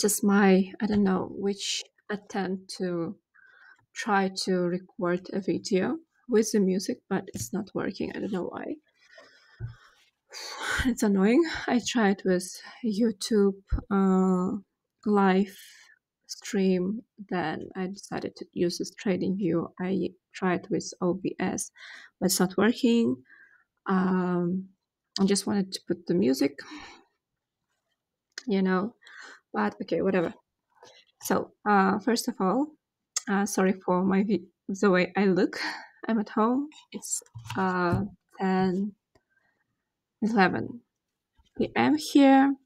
just my, I don't know, which attempt to try to record a video with the music, but it's not working. I don't know why. It's annoying. I tried with YouTube live stream, then I decided to use this trading view. I tried with OBS, but it's not working. I just wanted to put the music, you know, but okay, whatever. So, first of all, sorry for the way I look. I'm at home. It's 10, 11 p.m. here.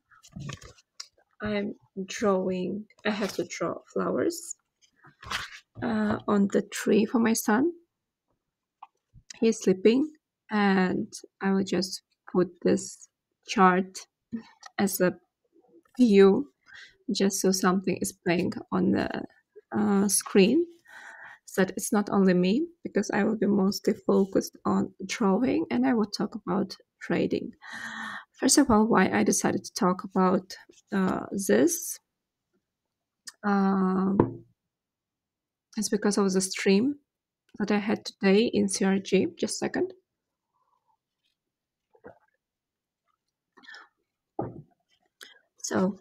I'm drawing. I have to draw flowers on the tree for my son. He's sleeping, and I will just put this chart as a view, just so something is playing on the screen. So that it's not only me, because I will be mostly focused on drawing, and I will talk about trading. First of all, why I decided to talk about this is because of the stream that I had today in CRG. Just a second. So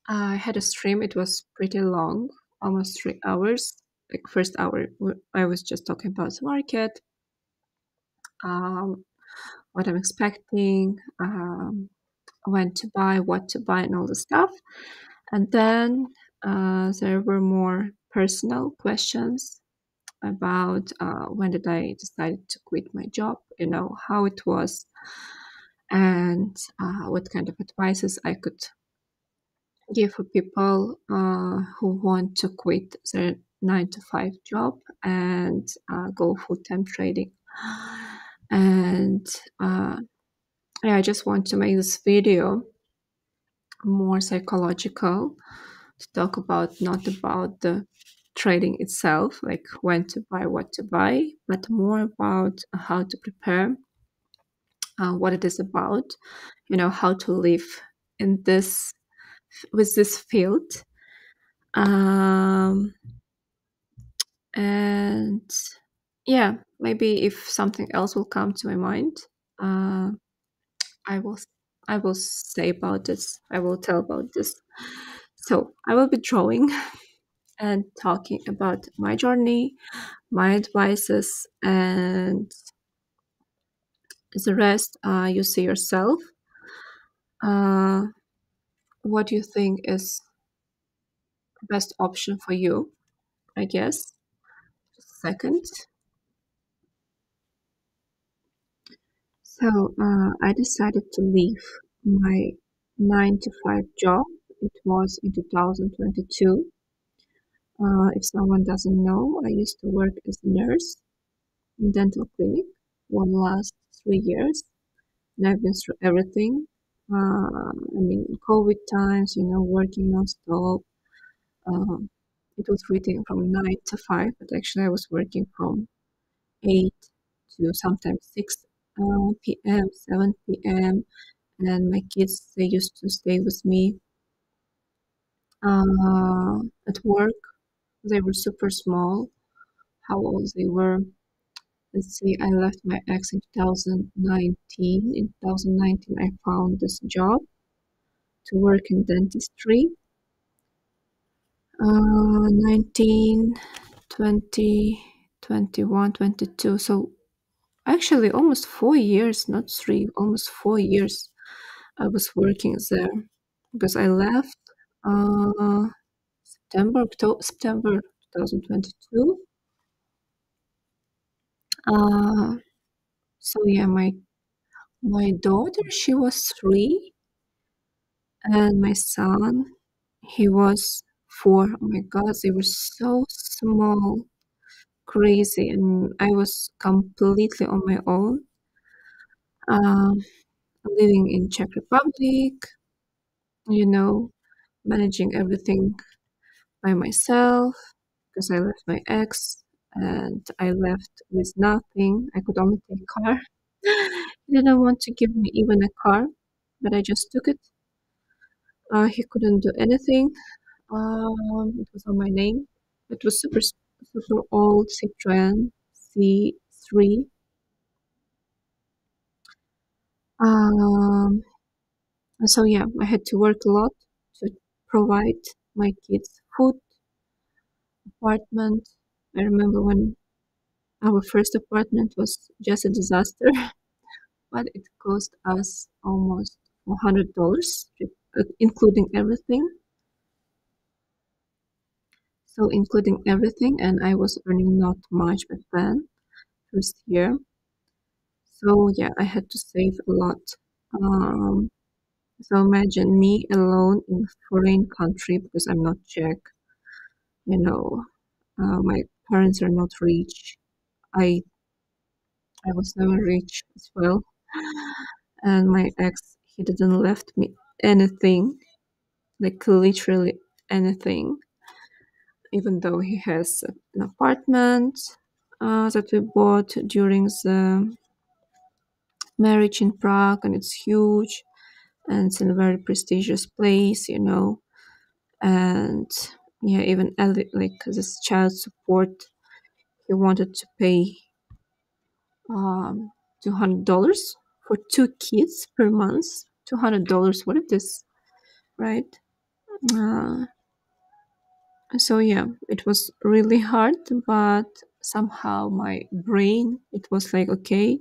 I had a stream. It was pretty long, almost 3 hours. Like first hour, I was just talking about the market, what I'm expecting, when to buy, what to buy, and all the stuff. And then there were more personal questions about when did I decide to quit my job, how it was, and what kind of advices I could give for people who want to quit their 9 to 5 job and go full-time trading. And I just want to make this video more psychological, to talk about, not about the trading itself, like when to buy, what to buy, but more about how to prepare, what it is about, how to live in this, with this field. And yeah, maybe if something else will come to my mind, I will I will say about this. I will tell about this. So I will be drawing and talking about my journey, my advices, and the rest you see yourself. What do you think is the best option for you? I guess. Just a second. So I decided to leave my 9 to 5 job. It was in 2022. If someone doesn't know, I used to work as a nurse in dental clinic for the last 3 years, and I've been through everything. COVID times, working non-stop. It was written from 9 to 5, but actually I was working from 8 to sometimes 6 p.m., 7 p.m. And my kids, they used to stay with me at work. They were super small. How old they were? Let's see, I left my ex in 2019. In 2019, I found this job to work in dentistry. 19, 20, 21, 22. So actually almost 4 years, not three, almost 4 years I was working there, because I left September 2022. So yeah, my daughter, she was 3, and my son, he was 4. Oh my God, they were so small, crazy, and I was completely on my own, um, living in Czech Republic, you know, managing everything by myself, because I left my ex and I left with nothing. I could only take car. He didn't want to give me even a car, but I just took it. He couldn't do anything. It was on my name. It was super old Citroen C3. Um, and so yeah, I had to work a lot to provide my kids food, apartment. I remember when our first apartment was just a disaster, but it cost us almost $100, including everything. So including everything, and I was earning not much back then, first year. So yeah, I had to save a lot. Um, so imagine me alone in foreign country because I'm not Czech. You know, my parents are not rich. I I was never rich as well, and my ex he didn't left me anything, like literally anything. Even though he has an apartment that we bought during the marriage in Prague, and it's huge, and it's in a very prestigious place, and yeah, even like this child support, he wanted to pay $200 for two kids per month. $200, what is this, right? Uh, so yeah, it was really hard, but somehow my brain, it was like, okay,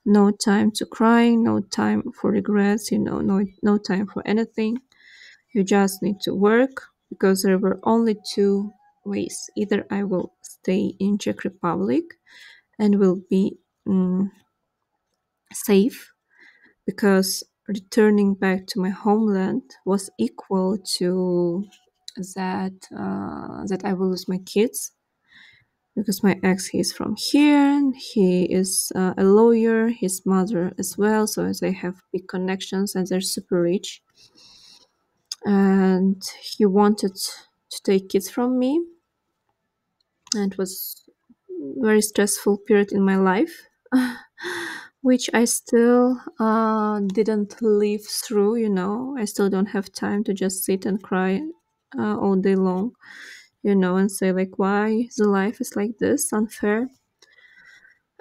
no time to cry, no time for regrets, no time for anything. You just need to work because there were only two ways. Either I will stay in Czech Republic and will be safe because returning back to my homeland was equal to that I will lose my kids because my ex, he's from here, and he is a lawyer, his mother as well, so they have big connections and they're super rich, and he wanted to take kids from me, and it was a very stressful period in my life. Which I still didn't live through, I still don't have time to just sit and cry all day long, and say like, why the life is like this, unfair.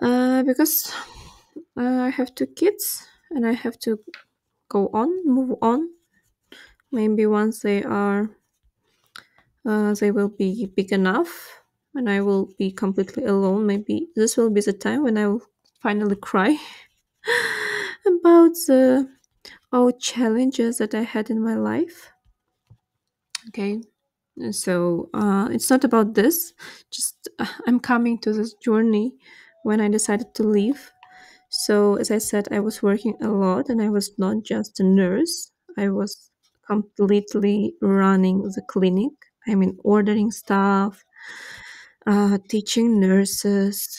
Because I have two kids and I have to move on. Maybe once they will be big enough and I will be completely alone. Maybe this will be the time when I will finally cry about the old challenges that I had in my life. Okay. So it's not about this. Just I'm coming to this journey when I decided to leave. So, as I said, I was working a lot and I was not just a nurse, I was completely running the clinic. I mean, ordering stuff, teaching nurses,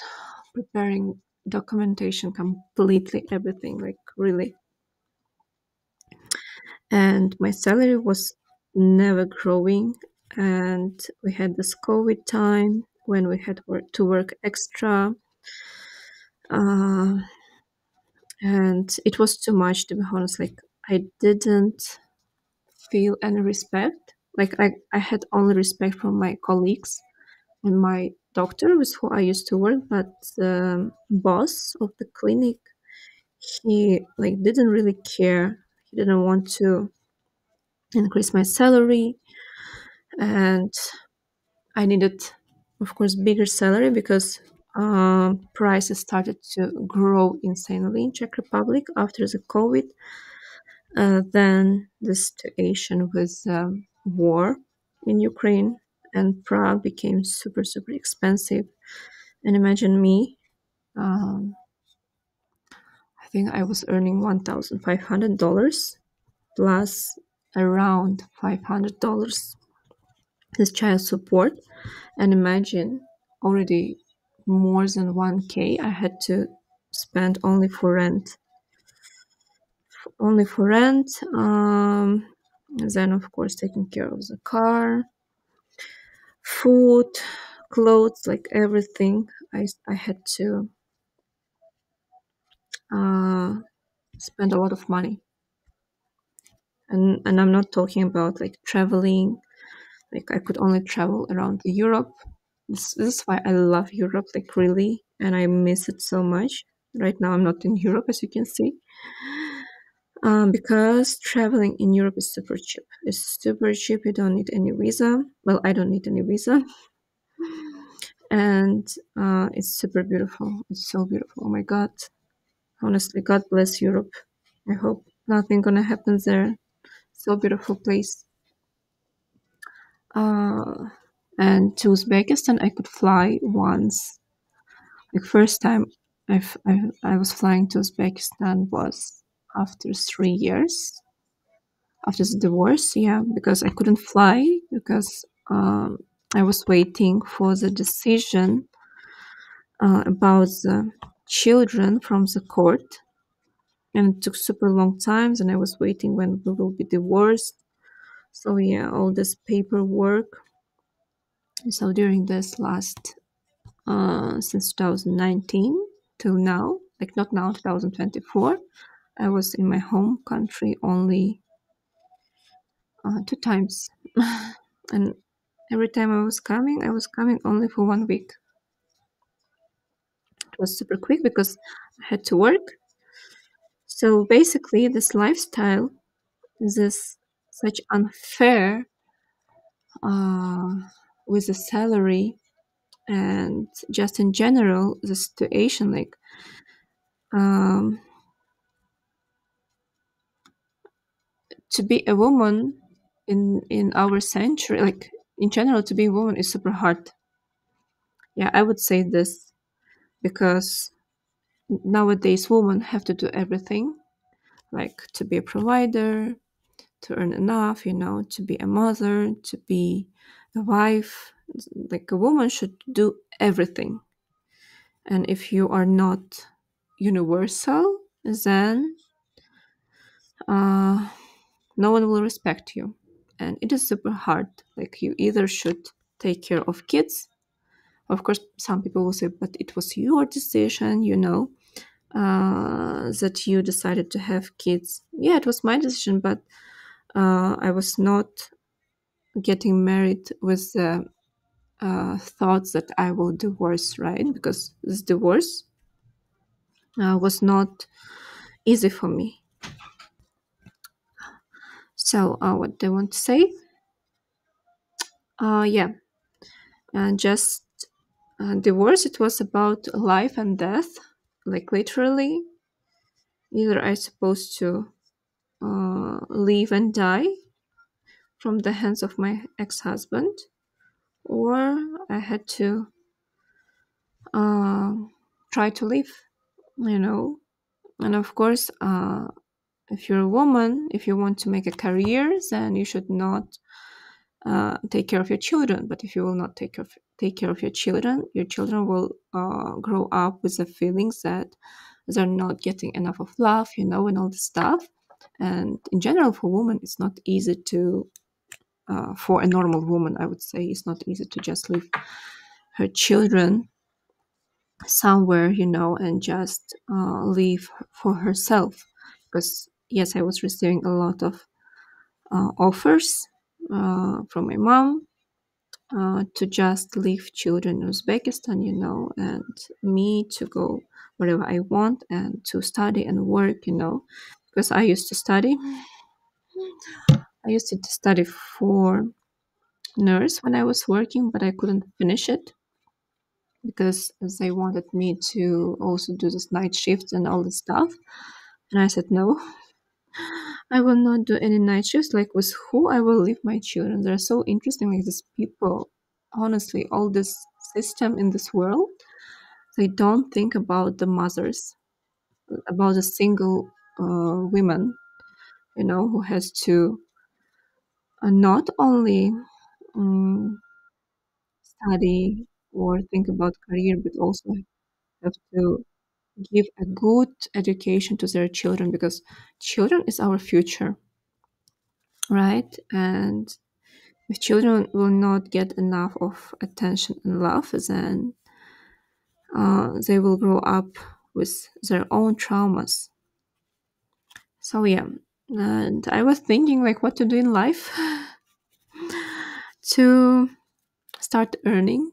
preparing documentation, completely everything, like really. And my salary was never growing. And we had this COVID time when we had to work extra. Uh, and it was too much, to be honest. Like, I didn't feel any respect. Like, I had only respect from my colleagues and my doctor with who I used to work, but the boss of the clinic, he like didn't really care. He didn't want to increase my salary, and I needed, of course, bigger salary because prices started to grow insanely in Czech Republic after the COVID. Then the situation with war in Ukraine and Prague became super, super expensive. And imagine me, um, I think I was earning $1,500 plus around $500 as child support. And imagine already more than 1K I had to spend only for rent. Then, of course, taking care of the car, food, clothes, like everything. I had to uh, spend a lot of money. and I'm not talking about like traveling. Like I could only travel around Europe. This is why I love Europe, like really, and I miss it so much. Right now, I'm not in Europe, as you can see, because traveling in Europe is super cheap. It's super cheap. You don't need any visa. Well, I don't need any visa, and it's super beautiful. It's so beautiful. Oh my God! Honestly, God bless Europe. I hope nothing gonna happen there. So beautiful place. Uh, and to Uzbekistan, I could fly once. The first time I was flying to Uzbekistan was after 3 years after the divorce. Yeah, because I couldn't fly because I was waiting for the decision about the children from the court, and it took super long times. And I was waiting when we will be divorced. So yeah, all this paperwork. So during this last since 2019 till now, like not now 2024, I was in my home country only 2 times. And every time I was coming only for 1 week. It was super quick because I had to work. So basically, this lifestyle, this such unfair uh, with the salary, and just in general, the situation, like um, to be a woman in our century, like in general, to be a woman is super hard. Yeah, I would say this because nowadays women have to do everything, like to be a provider, to earn enough, to be a mother, to be a wife. Like a woman should do everything. And if you are not universal, then uh, no one will respect you. And it is super hard. Like you either should take care of kids. Of course, some people will say, but it was your decision, that you decided to have kids. Yeah, it was my decision, but I was not getting married with the thoughts that I will divorce, right? Because this divorce was not easy for me. So, what do I want to say? Yeah, just divorce. It was about life and death, like literally. Either I supposed to live and die from the hands of my ex-husband, or I had to uh, try to live, you know. And of course, if you're a woman, if you want to make a career, then you should not take care of your children. But if you will not take care of your children will grow up with the feelings that they're not getting enough of love, and all this stuff. And in general, for women, it's not easy to for a normal woman, I would say, it's not easy to just leave her children somewhere, and just live for herself. Because, yes, I was receiving a lot of offers from my mom to just leave children in Uzbekistan, and me to go wherever I want and to study and work, because I used to study. I used to study for nurse when I was working, but I couldn't finish it because they wanted me to also do this night shift and all this stuff. And I said, no, I will not do any night shifts. Like, with who I will leave my children? They're so interesting, like these people. Honestly, all this system in this world, they don't think about the mothers, about the single women, who has to not only um, study or think about career, but also have to give a good education to their children, because children is our future, right? And if children will not get enough of attention and love, then they will grow up with their own traumas. So yeah, and I was thinking like what to do in life to start earning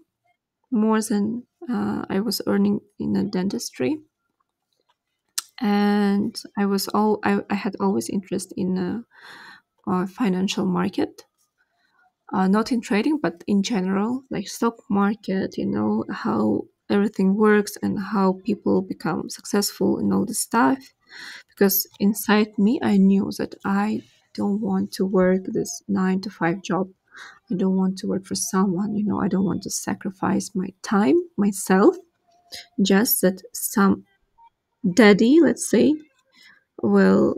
more than I was earning in the dentistry. And I had always interest in financial market, not in trading, but in general, like stock market. You know how everything works and how people become successful and all this stuff. Because inside me, I knew that I don't want to work this 9 to 5 job. I don't want to work for someone. I don't want to sacrifice my time myself just that some daddy, let's say, will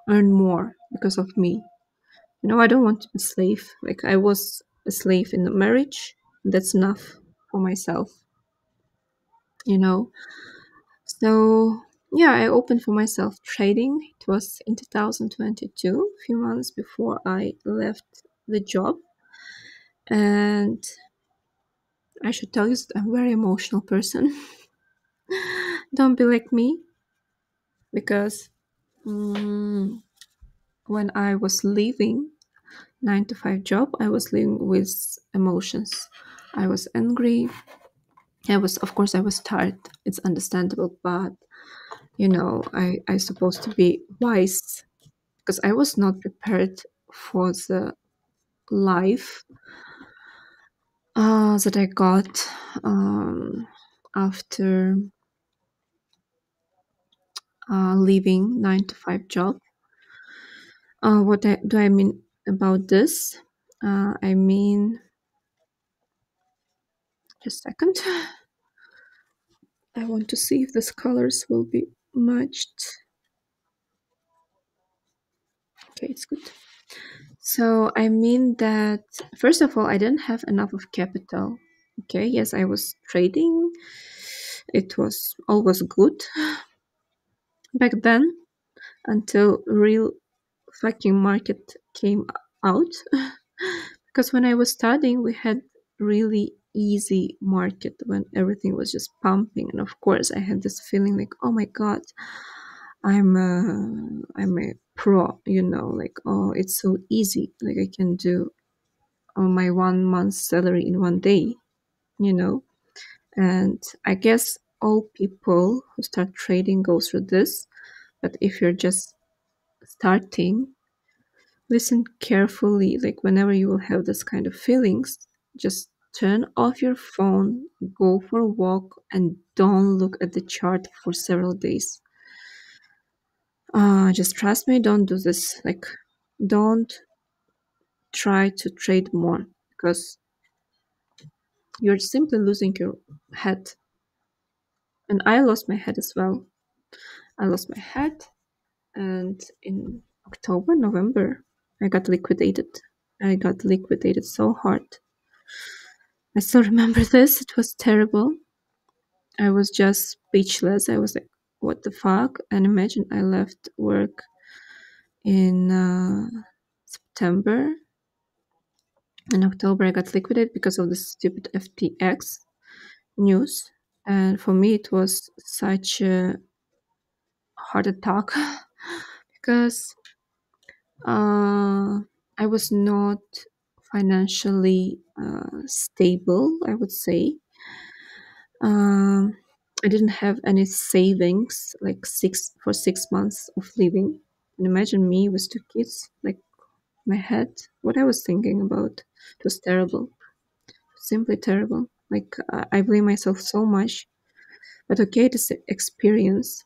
earn more because of me. I don't want to be a slave. Like I was a slave in the marriage. That's enough for myself, you know. So yeah, I opened for myself trading. It was in 2022, a few months before I left the job. And I should tell you that I'm a very emotional person. Don't be like me, because mm, when I was leaving 9 to 5 job, I was living with emotions. I was angry. Of course, I was tired. It's understandable, but I supposed to be wise because I was not prepared for the life that I got after leaving 9 to 5 job. Do I mean about this? I mean, just a second. I want to see if these colors will be matched. Okay, it's good. So I mean that first of all, I didn't have enough of capital. Okay, yes, I was trading. It was always good back then until real fucking market came out. Because when I was studying, we had really easy market when everything was just pumping, and of course, I had this feeling like, oh my god, I'm a pro, like, oh, it's so easy, like I can do my 1 month salary in 1 day, you know. And I guess all people who start trading go through this. But if you're just starting, listen carefully. Like whenever you will have this kind of feelings, just turn off your phone, go for a walk, and don't look at the chart for several days. Just trust me, don't do this. Like, don't try to trade more because you're simply losing your head. And I lost my head as well. I lost my head, and in October, November, I got liquidated. I got liquidated so hard. I still remember this. It was terrible. I was just speechless. I was like, what the fuck? And imagine I left work in September. In October, I got liquidated because of the stupid FTX news. And for me, it was such a heart attack because I was not financially stable, I would say. Um, I didn't have any savings like 6 months of living. And imagine me with 2 kids, like my head, what I was thinking about. It was terrible, simply terrible. Like I blame myself so much. But okay, this experience,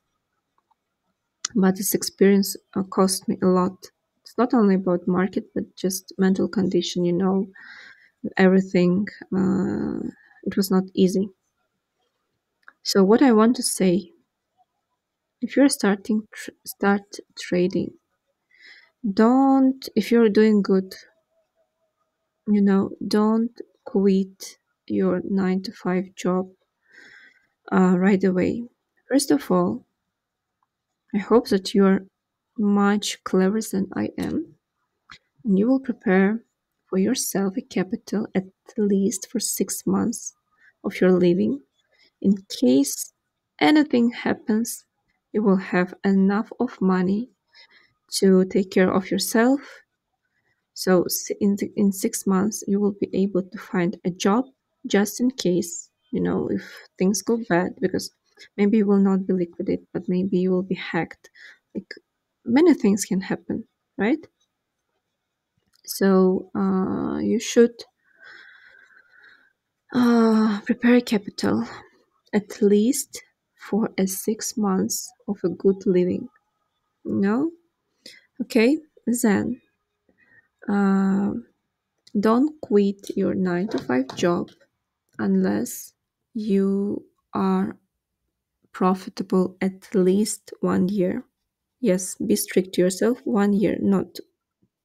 but this experience cost me a lot. It's not only about market, but just mental condition. Everything. It was not easy. So what I want to say, if you're start trading, don't, if you're doing good, don't quit your 9 to 5 job right away. First of all, I hope that you're much cleverer than I am, and you will prepare for yourself a capital at least for 6 months of your living. In case anything happens, you will have enough of money to take care of yourself. So in 6 months, you will be able to find a job just in case, if things go bad, because maybe you will not be liquidated, but maybe you will be hacked. Like many things can happen, right? So you should prepare capital at least for a 6 months of a good living. No? Okay? Then uh, don't quit your 9 to 5 job unless you are profitable at least 1 year. Yes, be strict to yourself. 1 year, not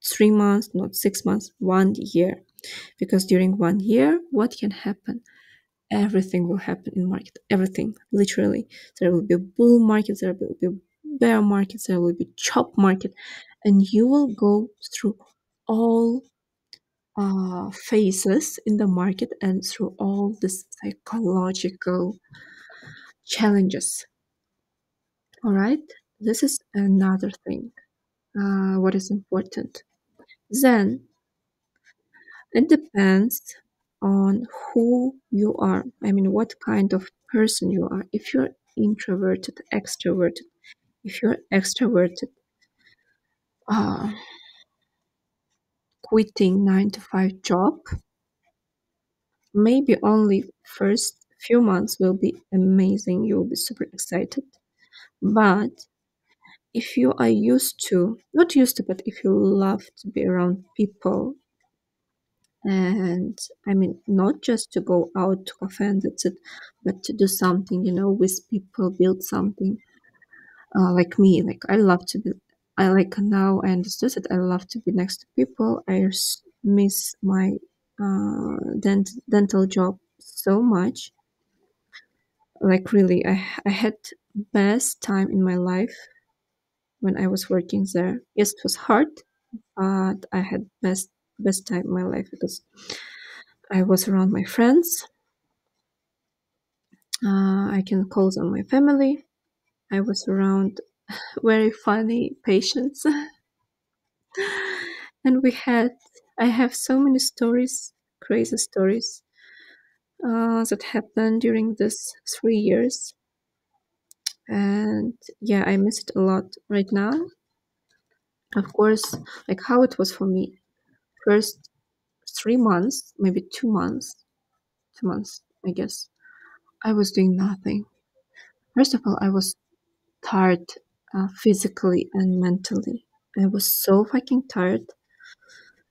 3 months, not 6 months, 1 year. Because during 1 year, what can happen? Everything will happen in market. Everything, literally. There will be a bull market, there will be bear markets, there will be chop market, and you will go through all phases in the market and through all the psychological challenges. All right, this is another thing. What is important? Then it depends on who you are. I mean, what kind of person you are. If you're introverted, extroverted. If you're extroverted, uh, quitting 9 to 5 job, maybe only first few months will be amazing. You'll be super excited. But if you are used to, not used to, but if you love to be around people, and I mean, not just to go out to cafe and that's it, but to do something, with people, build something. Like me, like I love to be. I like now I understood that I love to be next to people. I miss my dental job so much. Like really, I had best time in my life when I was working there. Yes, it was hard, but I had best time in my life because I was around my friends. I can call them my family. I was around very funny patients, and I have so many stories, crazy stories, that happened during this 3 years, and yeah, I miss it a lot right now. Of course, like how it was for me, first 3 months, maybe 2 months, 2 months, I guess, I was doing nothing. First of all, I was tired, physically and mentally. I was so fucking tired.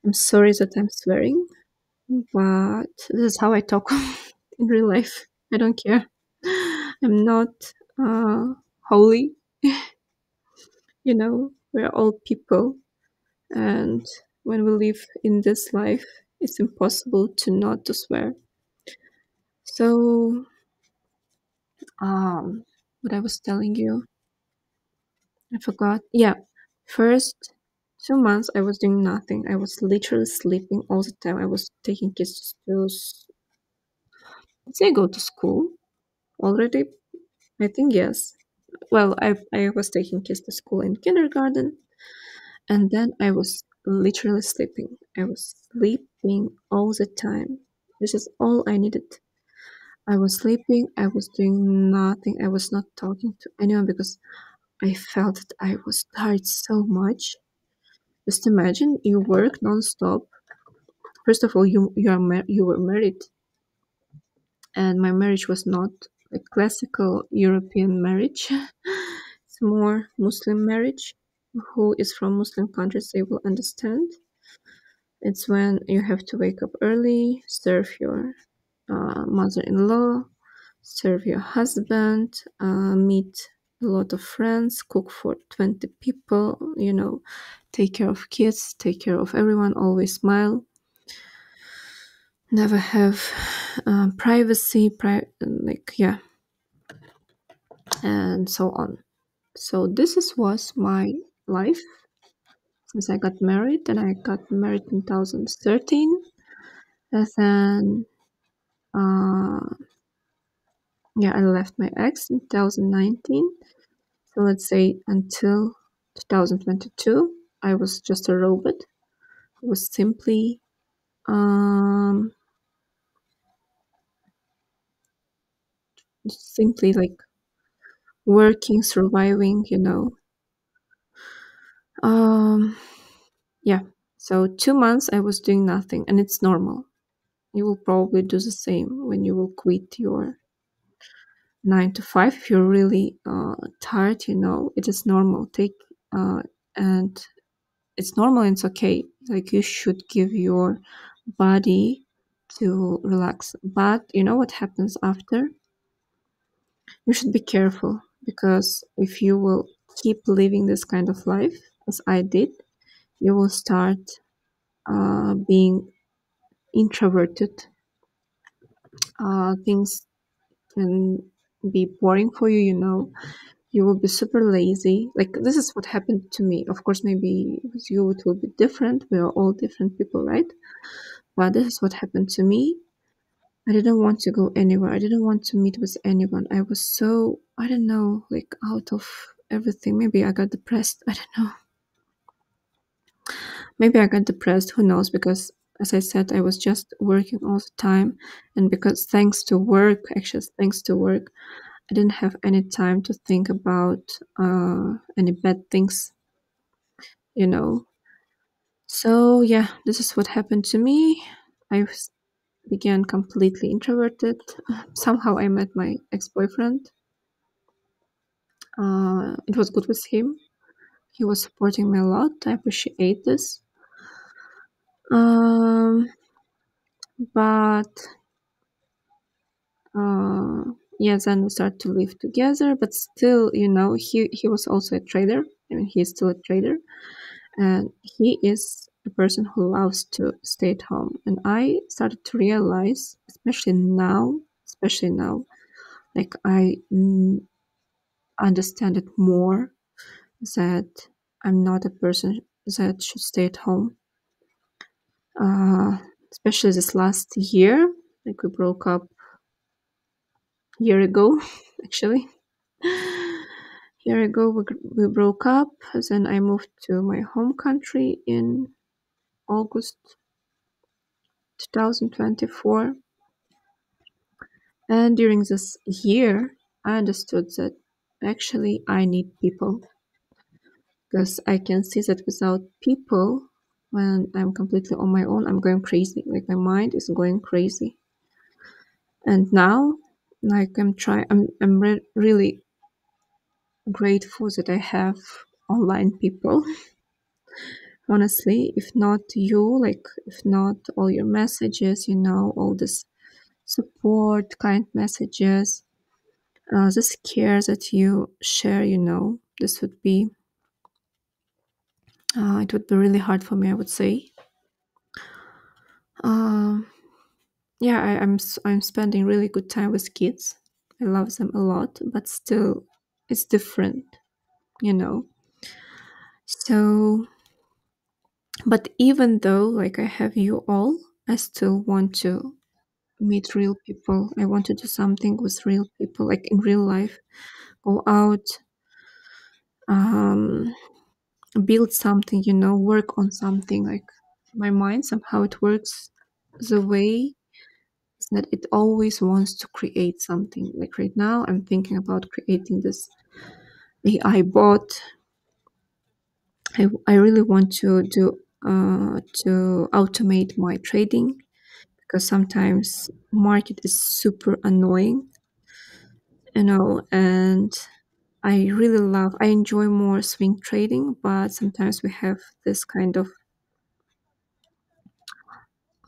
I'm sorry that I'm swearing, but this is how I talk in real life. I don't care. I'm not holy. We're all people, and when we live in this life, it's impossible to not to swear. So, what I was telling you, I forgot. Yeah, first 2 months I was doing nothing. I was literally sleeping all the time. I was taking kids to, let's say, go to school already. I think yes. Well, I was taking kids to school in kindergarten, and then I was literally sleeping. I was sleeping all the time. This is all I needed. I was sleeping, I was doing nothing, I was not talking to anyone because I felt that I was tired so much. Just imagine you work non-stop. First of all, you were married, and my marriage was not a classical European marriage. It's more Muslim marriage. Who is from Muslim countries, they will understand. It's when you have to wake up early, serve your mother-in-law, serve your husband, meet a lot of friends, cook for 20 people, take care of kids, take care of everyone, always smile, never have privacy, like, yeah, and so on. So this was my life since I got married, and I got married in 2013, and then yeah, I left my ex in 2019. So let's say until 2022, I was just a robot. I was um, simply like working, surviving, Um, yeah. So 2 months I was doing nothing, and it's normal. You will probably do the same when you will quit your 9 to 5 if you're really tired. It is normal. And it's normal and it's okay. Like you should give your body to relax. But you know what happens after? You should be careful because if you will keep living this kind of life as I did, you will start being introverted. Things can be boring for you. You will be super lazy. Like this is what happened to me. Of course, maybe with you it will be different. We are all different people, right? But this is what happened to me. I didn't want to go anywhere. I didn't want to meet with anyone. I was so, I don't know, like out of everything. Maybe I got depressed. I don't know. Maybe I got depressed. Who knows? Because as I said, I was just working all the time. And because thanks to work, I didn't have any time to think about any bad things, you know. So yeah, this is what happened to me. Began completely introverted. Somehow I met my ex-boyfriend. It was good with him. He was supporting me a lot. I appreciate this. Um, but uh, yeah, then we started to live together. But still, he was also a trader. I mean, he's still a trader, and he is a person who loves to stay at home. And I started to realize, especially now, like I understand it more that I'm not a person that should stay at home. Uh, Especially this last year, like we broke up a year ago, actually. Year ago we broke up. Then I moved to my home country in August 2024. And during this year, I understood that actually I need people because I can see that without people, when I'm completely on my own, I'm going crazy. Like my mind is going crazy. And now, like I'm really grateful that I have online people. Honestly, if not you, like if not all your messages, all this support, kind messages, this care that you share, this would be it would be really hard for me, I would say. Um, yeah, I'm spending really good time with kids. I love them a lot, but still, it's different, you know. So, but even though like I have you all, I still want to meet real people. I want to do something with real people, like in real life. Go out, um, build something, work on something. Like my mind somehow it works the way that it always wants to create something. Like right now, I'm thinking about creating this AI bot. I really want to automate my trading because sometimes market is super annoying, and I enjoy more swing trading, but sometimes we have this kind of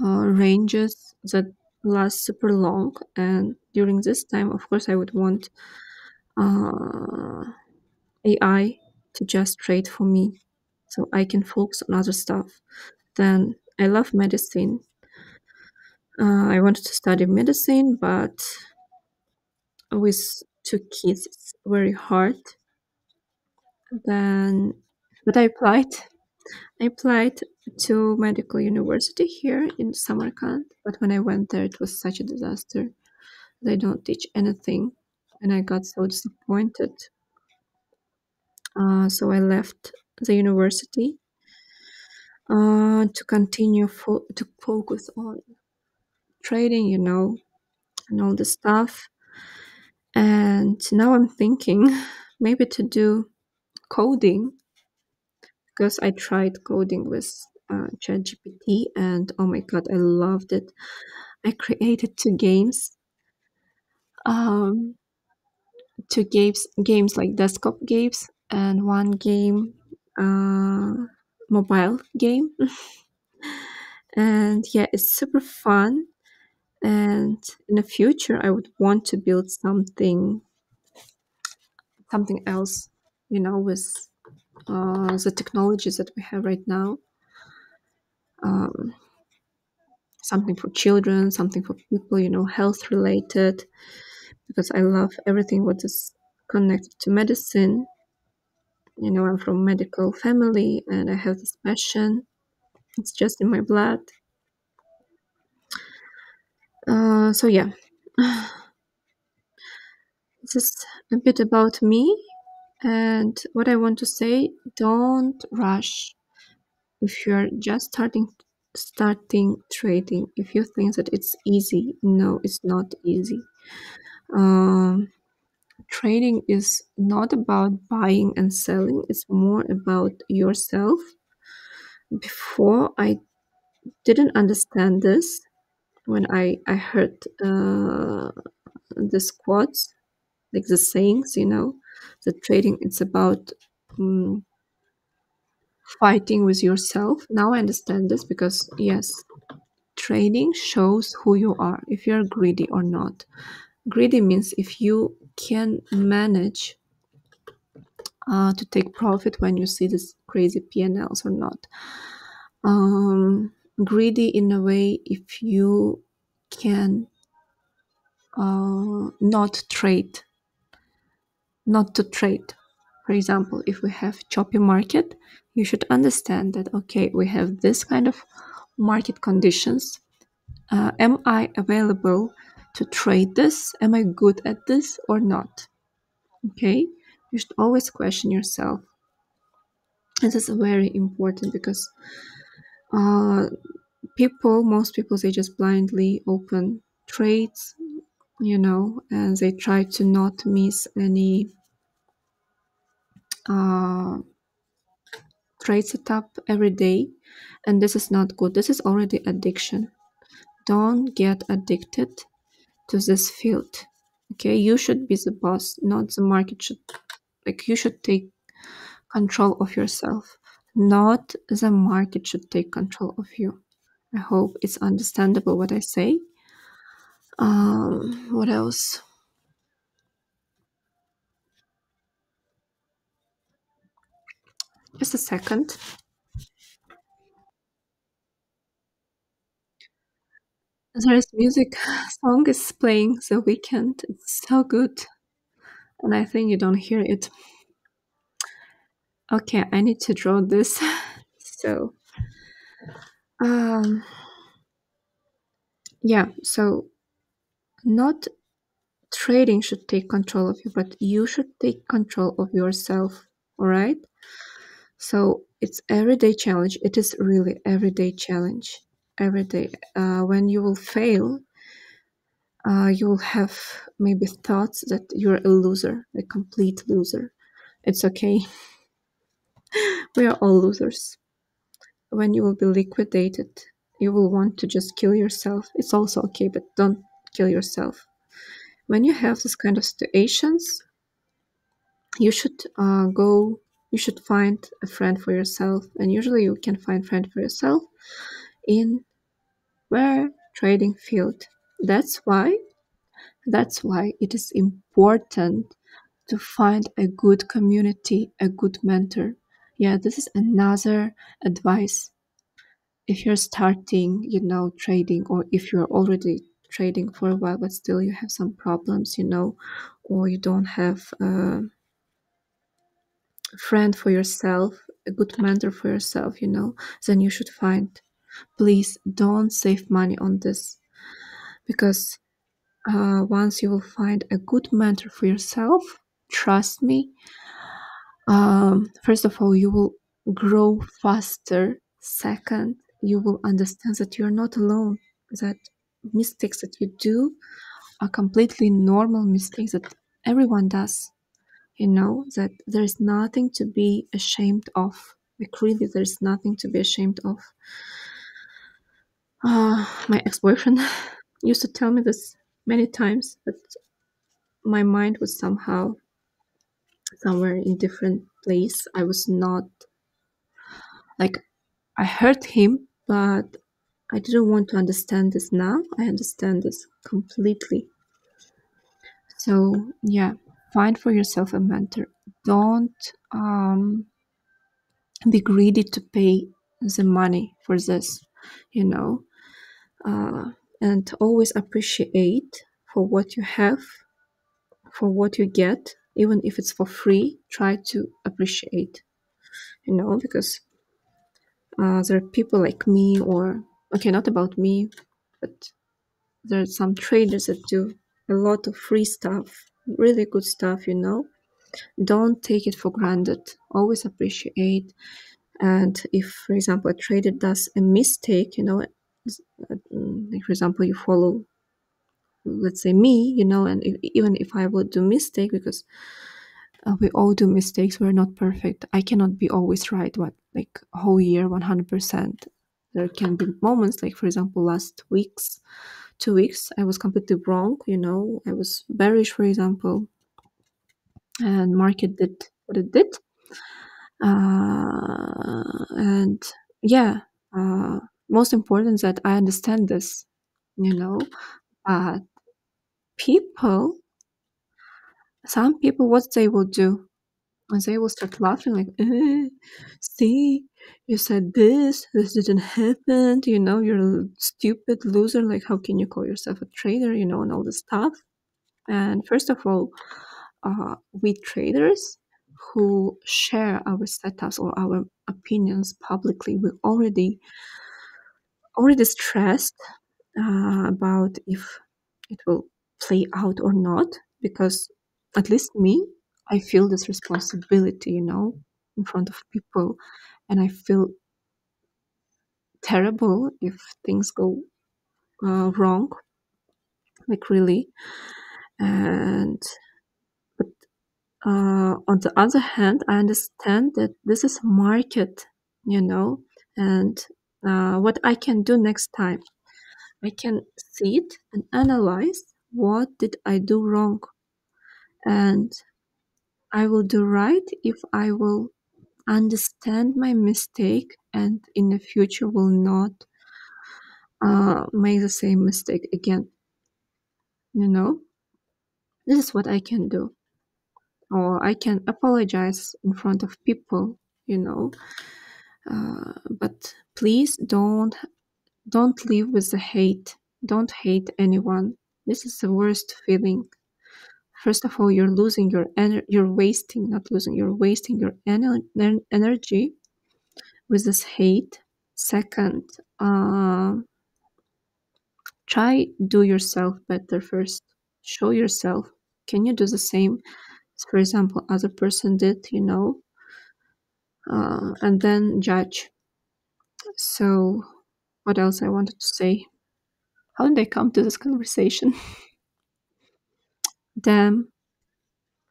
ranges that last super long. And during this time, of course, I would want uh, AI to just trade for me so I can focus on other stuff. Then I love medicine. I wanted to study medicine, but with 2 kids, it's very hard. Then, but I applied to medical university here in Samarkand, but when I went there, it was such a disaster. They don't teach anything, and I got so disappointed. So I left the university to continue to focus on trading, and all the stuff. And now I'm thinking maybe to do coding because I tried coding with ChatGPT, and oh my god, I loved it. I created um, two games like desktop games, and one game, uh, mobile game, and yeah, it's super fun. And in the future, I would want to build something else, with the technologies that we have right now. Um, Something for children, something for people, health related, because I love everything what is connected to medicine. I'm from medical family and I have this passion. It's just in my blood. So yeah, this is a bit about me. And what I want to say, don't rush if you're just starting trading. If you think that it's easy, no, it's not easy. Um, Trading is not about buying and selling, it's more about yourself. Before, I didn't understand this when I heard the quotes, like the sayings, that trading it's about um, fighting with yourself. Now I understand this because, yes, trading shows who you are, if you're greedy or not. Greedy means if you can manage to take profit when you see this crazy P&Ls or not. Greedy in a way if you can not to trade. For example, if we have choppy market, you should understand that, okay, we have this kind of market conditions. Am I available to trade this? Am I good at this or not? Okay, you should always question yourself. This is very important because uh, most people, they just blindly open trades, and they try to not miss any uh, trade setup every day. And this is not good. This is already addiction. Don't get addicted to this field. Okay, you should be the boss, not the market should. Like, you should take control of yourself, not the market should take control of you. I hope it's understandable what I say. What else? Just a second. There is music. Song is playing The Weekend. It's so good, and I think you don't hear it. Okay, I need to draw this. So, um, yeah. So, not trading should take control of you, but you should take control of yourself. All right. So it's everyday challenge. It is really everyday challenge. Every day. When you will fail, you will have maybe thoughts that you're a loser, a complete loser. It's okay. We are all losers. When you will be liquidated, you will want to just kill yourself. It's also okay, but don't kill yourself. When you have this kind of situations, you should you should find a friend for yourself. And usually you can find friend for yourself in where trading field. That's why it is important to find a good community, a good mentor. Yeah, this is another advice. If you're starting, trading, or if you're already trading for a while, but still you have some problems, or you don't have a friend for yourself, a good mentor for yourself, then you should find. Please don't save money on this because once you will find a good mentor for yourself, trust me, first of all, you will grow faster. Second, you will understand that you're not alone, that mistakes that you do are completely normal mistakes that everyone does. That there's nothing to be ashamed of. Like, really, there's nothing to be ashamed of. My ex-boyfriend used to tell me this many times, but my mind was somehow somewhere in different place. I was not like, I hurt him, but I didn't want to understand this now. I understand this completely. So yeah, find for yourself a mentor. Don't be greedy to pay the money for this, you know, uh, and always appreciate for what you have, for what you get, even if it's for free. Try to appreciate, because there are people like me, or okay, not about me, but there are some traders that do a lot of free stuff, really good stuff. Don't take it for granted. Always appreciate. And if, for example, a trader does a mistake, like for example, you follow, let's say me, and even if I would do mistake, because we all do mistakes, we're not perfect. I cannot be always right, like a whole year, 100%. There can be moments, like for example, last 2 weeks, I was completely wrong. I was bearish, for example, and market did what it did. And yeah, most important is that I understand this, but people, some people, what they will do, and they will start laughing like, see, you said this didn't happen, you're a stupid loser, like how can you call yourself a trader, and all this stuff. And first of all, we traders who share our setups or our opinions publicly, we already stressed about if it will play out or not, because at least me, I feel this responsibility, in front of people, and I feel terrible if things go wrong, like really. And but on the other hand, I understand that this is market, and what I can do next time, I can see it and analyze what did I do wrong, and I will do right if I will understand my mistake and in the future will not make the same mistake again. This is what I can do, or I can apologize in front of people, but please don't live with the hate. Don't hate anyone. This is the worst feeling. First of all, you're wasting, not losing, you're wasting your energy with this hate. Second, try do yourself better first. Show yourself. Can you do the same as, for example, other person did, and then judge. So, what else I wanted to say? How did I come to this conversation? Damn,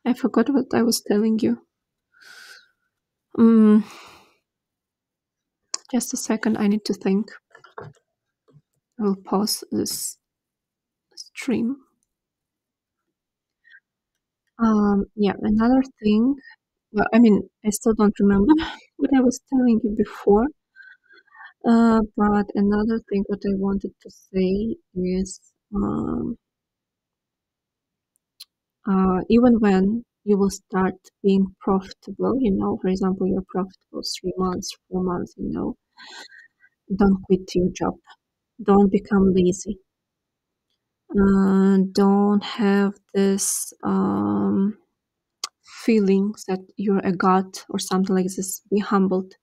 I forgot what I was telling you. Mm, just a second, I need to think. I will pause this stream. Yeah, another thing. Well, I mean, I still don't remember what I was telling you before. But another thing what I wanted to say is, even when you will start being profitable, for example, you're profitable 3 months, 4 months, don't quit your job. Don't become lazy. Don't have this feelings that you're a god or something like this. Be humbled.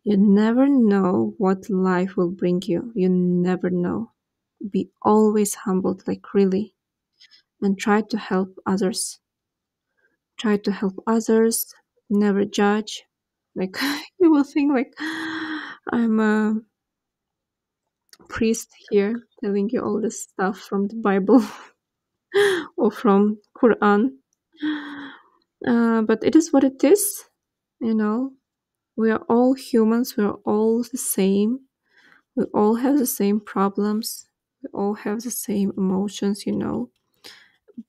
You never know what life will bring you. You never know. Be always humbled, like really, and try to help others. Try to help others. Never judge. Like you will think like I'm a priest here telling you all this stuff from the Bible or from Quran. But it is what it is, you know. We are all humans. We are all the same. We all have the same problems. We all have the same emotions, you know.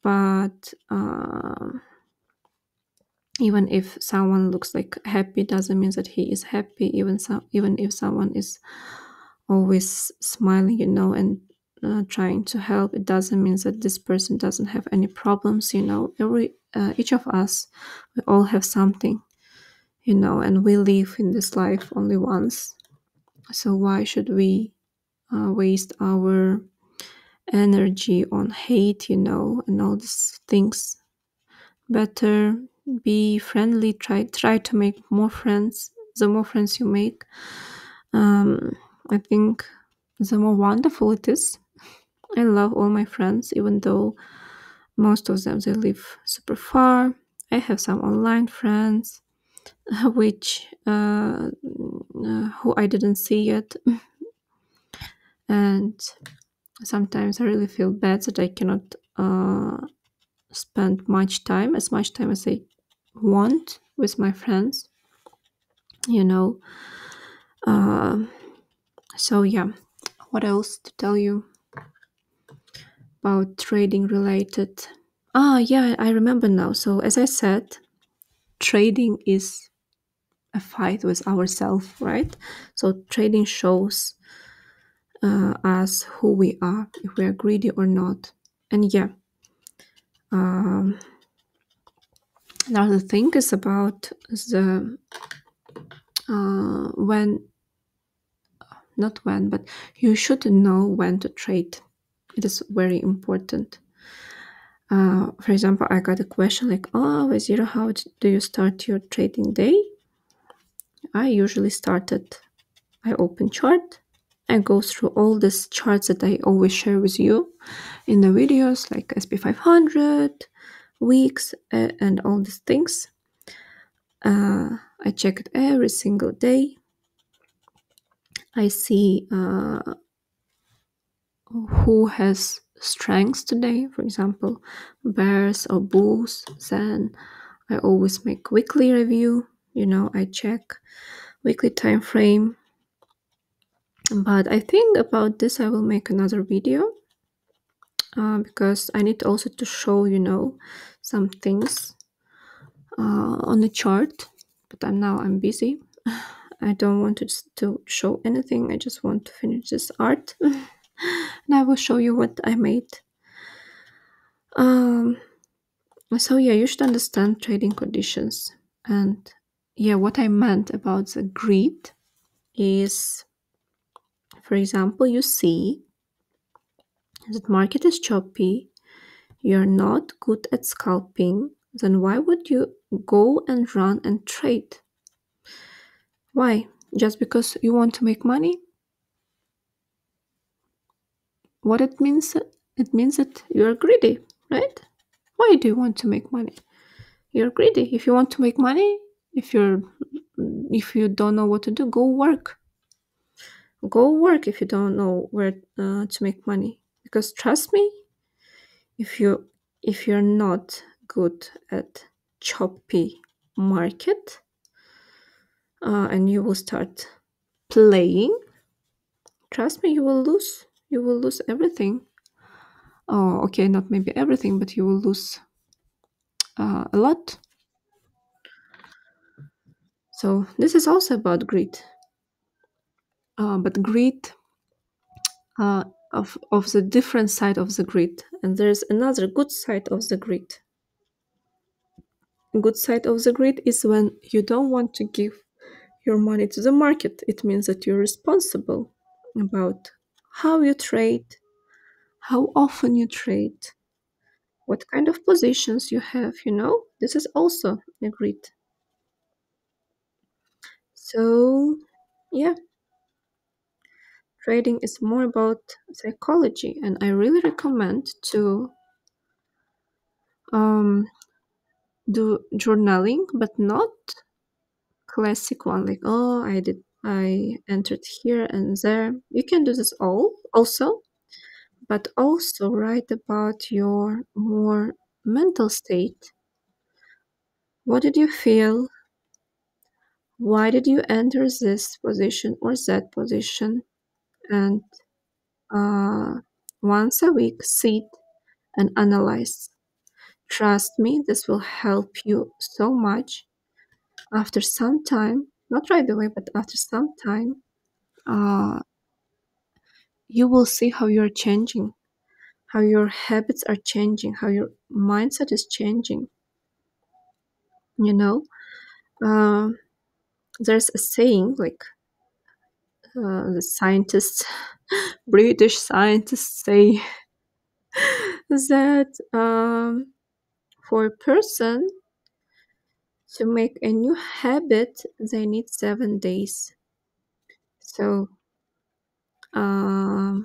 But even if someone looks like happy, doesn't mean that he is happy. Even if someone is always smiling, you know, and trying to help, it doesn't mean that this person doesn't have any problems, you know. Each of us, we all have something, you know, and we live in this life only once. So why should we waste our energy on hate, you know, and all these things? Better be friendly. Try to make more friends. The more friends you make, um, I think the more wonderful it is. I love all my friends, even though most of them they live super far. I have some online friends, which who I didn't see yet, and sometimes I really feel bad that I cannot spend as much time as I want with my friends. You know. Um so yeah, what else to tell you about trading related? Ah, yeah, I remember now. So as I said, trading is a fight with ourselves, right? So trading shows us who we are, if we are greedy or not. And yeah, um, another thing is about the when, not when, but you should know when to trade. It is very important. For example, I got a question like, "Oh, Wazira, how do you start your trading day?" I usually started. I open chart and go through all these charts that I always share with you in the videos, like SP500, weeks, and all these things. I check it every single day. I see who has strengths today, for example, bears or bulls. Then I always make weekly review. You know, I check weekly time frame. But I think about this I will make another video because I need also to show, you know, some things on the chart. But I'm busy. I don't want to show anything. I just want to finish this art, and I will show you what I made. Um, so yeah, you should understand trading conditions. And yeah, what I meant about the greed is, for example, you see that market is choppy, you're not good at scalping, then why would you go and run and trade? Why? Just because you want to make money? What it means? It means that you're greedy, right? Why do you want to make money? You're greedy. If you want to make money, if you don't know what to do, go work. Go work if you don't know where to make money. Because trust me, if you if you're not good at choppy market, and you will start playing, trust me, you will lose. You will lose everything. Oh, okay, not maybe everything, but you will lose a lot. So this is also about greed, but greed uh, of the different side of the greed, and there's another good side of the greed. Good side of the greed is when you don't want to give your money to the market. It means that you're responsible about how you trade, how often you trade, what kind of positions you have, you know? This is also a greed. So, yeah, trading is more about psychology, and I really recommend to um, do journaling, but not classic one, like, oh, I entered here and there. You can do this all also, but also write about your more mental state. What did you feel? Why did you enter this position or that position? And uh, once a week, sit and analyze. Trust me, this will help you so much. After some time, not right away, but after some time, uh, you will see how you're changing, how your habits are changing, how your mindset is changing. You know, uh, there's a saying like the scientists, British scientists say that for a person to make a new habit, they need 7 days. So, to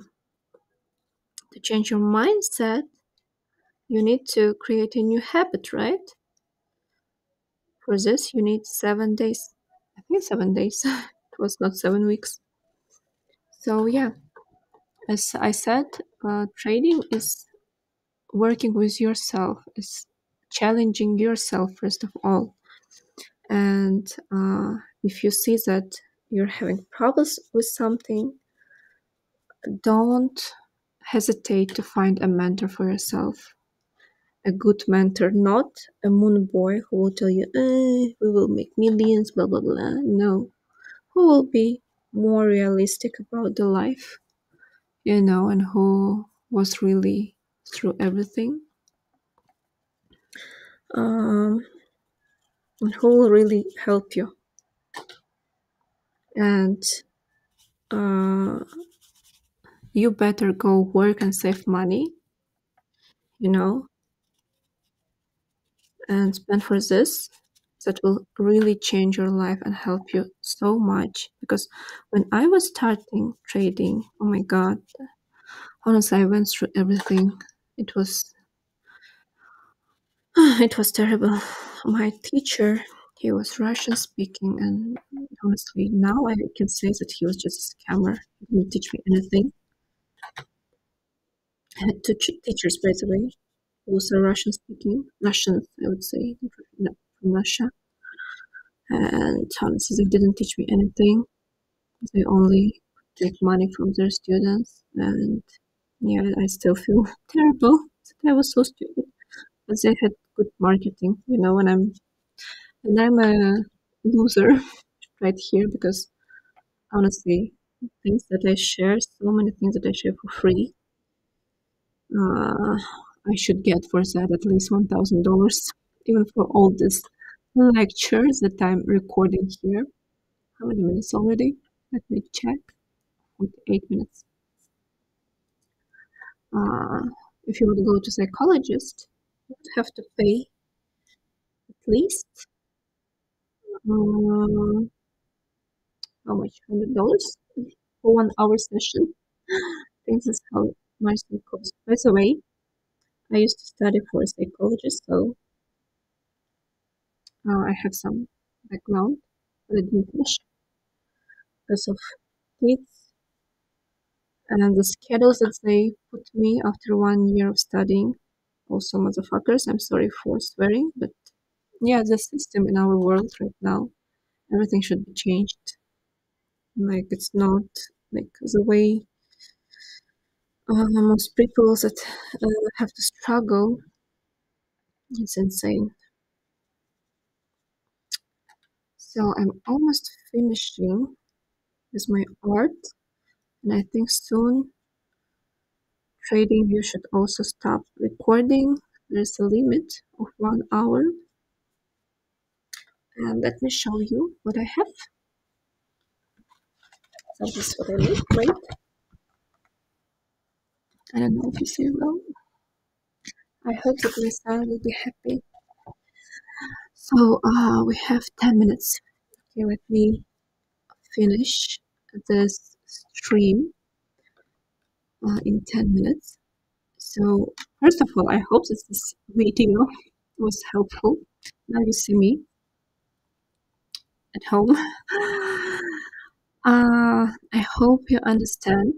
change your mindset, you need to create a new habit, right? For this, you need 7 days. I think 7 days. It was not 7 weeks. So, yeah, as I said, trading is working with yourself, is challenging yourself, first of all. And if you see that you're having problems with something, don't hesitate to find a mentor for yourself. A good mentor, not a moon boy who will tell you, we will make millions, blah, blah, blah. No, who will be more realistic about the life, and who was really through everything, um, and who will really help you. And uh, you better go work and save money, you know, and spend for this. That will really change your life and help you so much. Because when I was starting trading, oh my God, honestly, I went through everything. It was it was terrible. My teacher, he was Russian speaking, and honestly, now I can say that he was just a scammer. He didn't teach me anything. I had two teachers, by the way, who was Russian speaking, Russian, I would say, from Russia. And honestly, they didn't teach me anything. They only take money from their students, and yeah, I still feel terrible that I was so stupid. But they had good marketing, and I'm a loser right here because honestly, things that I share, so many things that I share for free, uh, I should get for that at least $1,000, even for all this lectures that I'm recording here. How many minutes already? Let me check. 8 minutes. Uh, if you would go to psychologist, you would have to pay at least um, how much? $100 for 1 hour session. I think that's how much it costs. By the way, I used to study for a psychologist, so I have some background, but I didn't finish because of kids and the schedules that they put me after 1 year of studying. Also, motherfuckers, I'm sorry for swearing, but yeah, the system in our world right now, everything should be changed. Like, it's not like the way most people that have to struggle. It's insane. So I'm almost finishing with my art, and I think soon trading you should also stop recording. There's a limit of 1 hour, and let me show you what I have. So this is what I look like. I don't know if you see well. I hope that my son will be happy. So we have 10 minutes. Okay, let me finish this stream in 10 minutes. So first of all, I hope that this video was helpful. Now you see me. at home. I hope you understand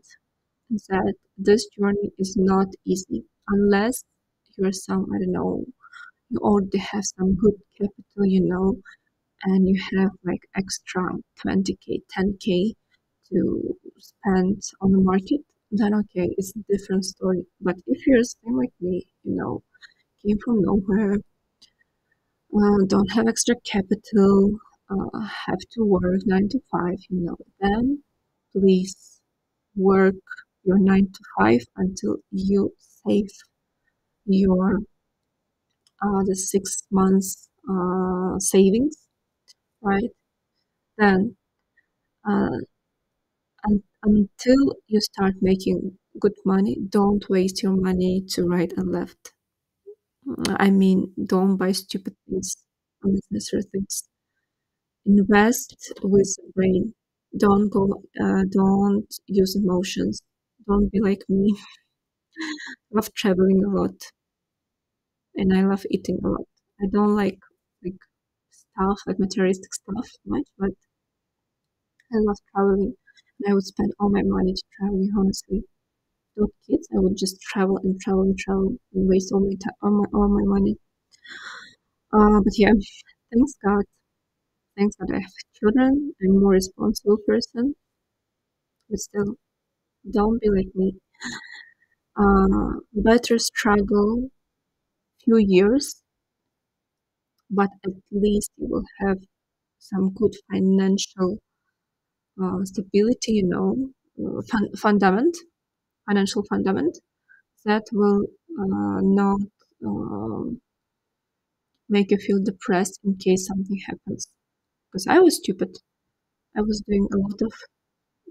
that this journey is not easy unless you're some, I don't know, you already have some good capital, and you have like extra 20k, 10k to spend on the market, then okay, it's a different story. But if you're same like me, came from nowhere, don't have extra capital, have to work 9 to 5, then please work your 9 to 5 until you save your the 6 months savings, right? Then uh, until you start making good money, don't waste your money to right and left. I mean, don't buy stupid things, unnecessary things. Invest with the brain. Don't use emotions. Don't be like me. I love traveling a lot and I love eating a lot. I don't like stuff, like materialistic stuff much, but I love traveling. And I would spend all my money to traveling, honestly. Without kids, I would just travel and travel and travel and waste all my time, all my money. But yeah, thanks God. Thanks God I have children. I'm a more responsible person, but still, don't be like me. Better struggle few years, but at least you will have some good financial stability, financial fundament that will not um make you feel depressed in case something happens. Because I was stupid. I was doing a lot of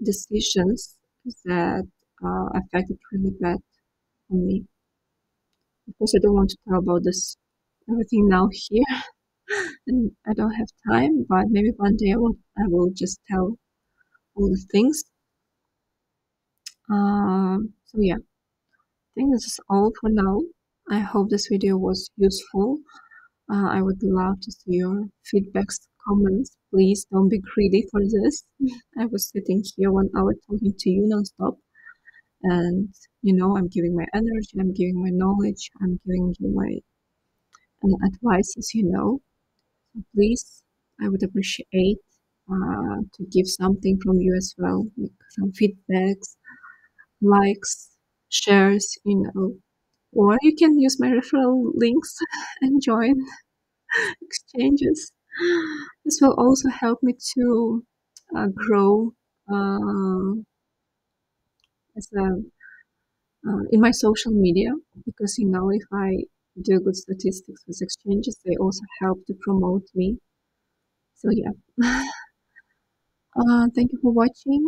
decisions that affected really bad on me. Of course, I don't want to tell about this everything now here, and I don't have time. But maybe one day I will just tell all the things. So yeah, I think this is all for now. I hope this video was useful. I would love to see your feedbacks, comments. Please don't be greedy for this. I was sitting here 1 hour talking to you nonstop, and I'm giving my energy, I'm giving my knowledge, I'm giving you my advices. So please, I would appreciate to give something from you as well, like some feedbacks, likes, shares, or you can use my referral links and join exchanges. This will also help me to grow as a in my social media, because if I do good statistics with exchanges, they also help to promote me. So yeah, thank you for watching.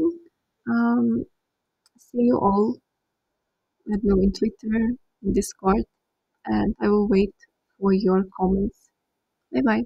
See you all, I don't know, in Twitter, in Discord, and I will wait for your comments. Bye bye.